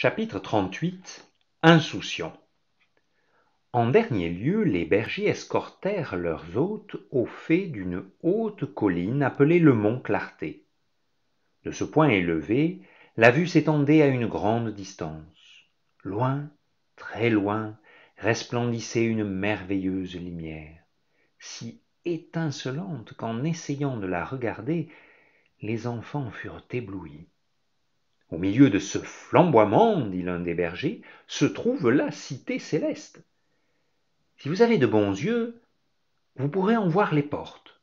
Chapitre 38 Insouciant. En dernier lieu, les bergers escortèrent leurs hôtes au fait d'une haute colline appelée le mont Clarté. De ce point élevé, la vue s'étendait à une grande distance. Loin, très loin, resplendissait une merveilleuse lumière, si étincelante qu'en essayant de la regarder, les enfants furent éblouis. Au milieu de ce flamboiement, dit l'un des bergers, se trouve la cité céleste. Si vous avez de bons yeux, vous pourrez en voir les portes.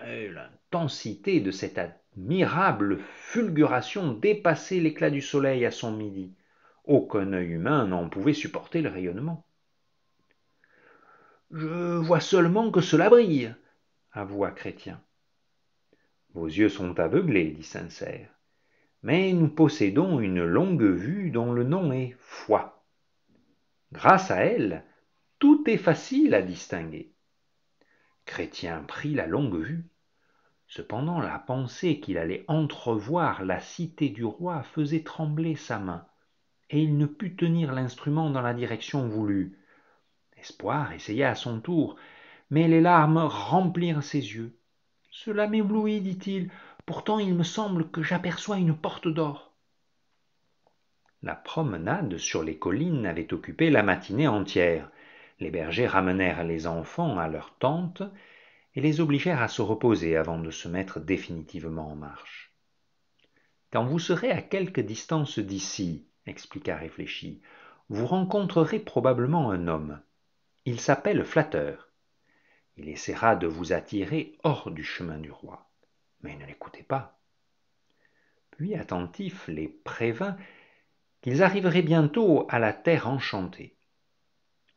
Et l'intensité de cette admirable fulguration dépassait l'éclat du soleil à son midi. Aucun œil humain n'en pouvait supporter le rayonnement. « Je vois seulement que cela brille, avoua Chrétien. Vos yeux sont aveuglés, dit Sincère. Mais nous possédons une longue vue dont le nom est foi. Grâce à elle, tout est facile à distinguer. Chrétien prit la longue vue. Cependant, la pensée qu'il allait entrevoir la cité du roi faisait trembler sa main, et il ne put tenir l'instrument dans la direction voulue. Espoir essaya à son tour, mais les larmes remplirent ses yeux. « Cela m'éblouit, dit-il, pourtant il me semble que j'aperçois une porte d'or. » La promenade sur les collines avait occupé la matinée entière. Les bergers ramenèrent les enfants à leur tente et les obligèrent à se reposer avant de se mettre définitivement en marche. « Quand vous serez à quelque distance d'ici, expliqua Réfléchi, vous rencontrerez probablement un homme. Il s'appelle Flatteur. Il essaiera de vous attirer hors du chemin du roi. Mais ne l'écoutez pas. » Puis, attentif, les prévint qu'ils arriveraient bientôt à la terre enchantée.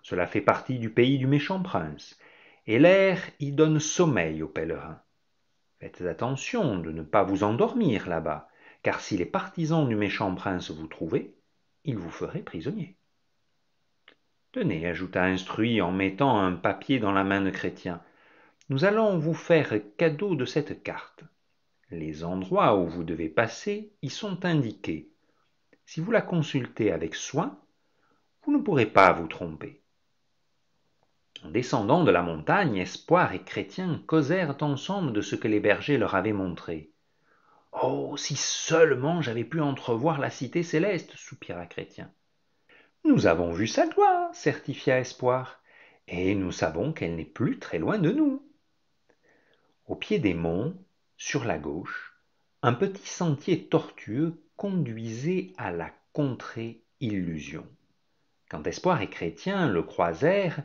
Cela fait partie du pays du méchant prince, et l'air y donne sommeil aux pèlerins. Faites attention de ne pas vous endormir là-bas, car si les partisans du méchant prince vous trouvaient, ils vous feraient prisonnier. Tenez, ajouta Instruit en mettant un papier dans la main de Chrétien, nous allons vous faire cadeau de cette carte. Les endroits où vous devez passer y sont indiqués. Si vous la consultez avec soin, vous ne pourrez pas vous tromper. En descendant de la montagne, Espoir et Chrétien causèrent ensemble de ce que les bergers leur avaient montré. « Oh, si seulement j'avais pu entrevoir la cité céleste, soupira Chrétien. Nous avons vu sa gloire, certifia Espoir, et nous savons qu'elle n'est plus très loin de nous. Au pied des monts, sur la gauche, un petit sentier tortueux conduisait à la contrée Illusion. Quand Espoir et Chrétien le croisèrent,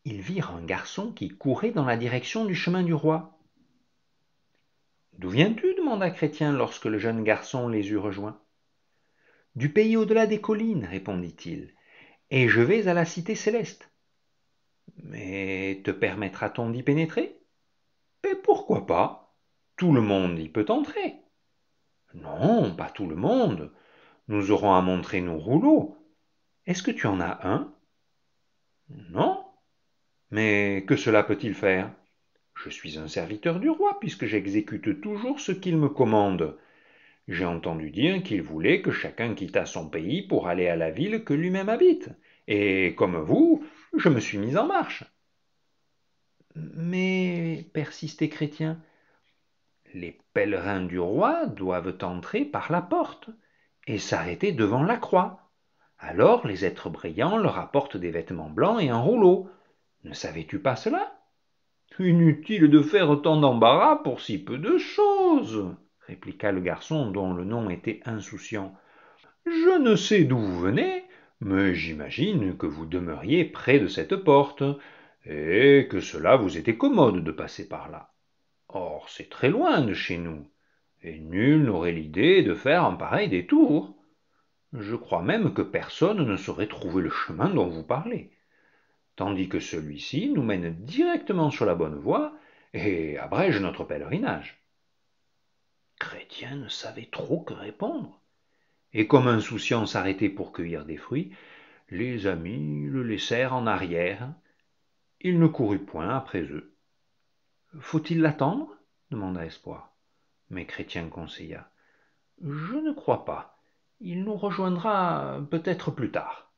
ils virent un garçon qui courait dans la direction du chemin du roi. « D'où viens-tu » demanda Chrétien lorsque le jeune garçon les eut rejoints. « Du pays au-delà des collines, répondit-il, et je vais à la cité céleste. »« Mais te permettra-t-on d'y pénétrer ?»« Et pourquoi pas ? Tout le monde y peut entrer. »« Non, pas tout le monde. Nous aurons à montrer nos rouleaux. Est-ce que tu en as un ? » ?»« Non. Mais que cela peut-il faire ? Je suis un serviteur du roi, puisque j'exécute toujours ce qu'il me commande. J'ai entendu dire qu'il voulait que chacun quittât son pays pour aller à la ville que lui-même habite. Et comme vous, je me suis mis en marche. Mais, persistait Chrétien, les pèlerins du roi doivent entrer par la porte et s'arrêter devant la croix. Alors les êtres brillants leur apportent des vêtements blancs et un rouleau. Ne savais-tu pas cela ? Inutile de faire tant d'embarras pour si peu de choses, répliqua le garçon dont le nom était Insouciant. Je ne sais d'où vous venez, mais j'imagine que vous demeuriez près de cette porte, et que cela vous était commode de passer par là. Or, c'est très loin de chez nous, et nul n'aurait l'idée de faire un pareil détour. Je crois même que personne ne saurait trouver le chemin dont vous parlez, tandis que celui-ci nous mène directement sur la bonne voie et abrège notre pèlerinage. » Chrétien ne savait trop que répondre, et comme Insouciant s'arrêtait pour cueillir des fruits, les amis le laissèrent en arrière. Il ne courut point après eux. « Faut-il l'attendre » demanda Espoir. Mais Chrétien conseilla. « Je ne crois pas. Il nous rejoindra peut-être plus tard.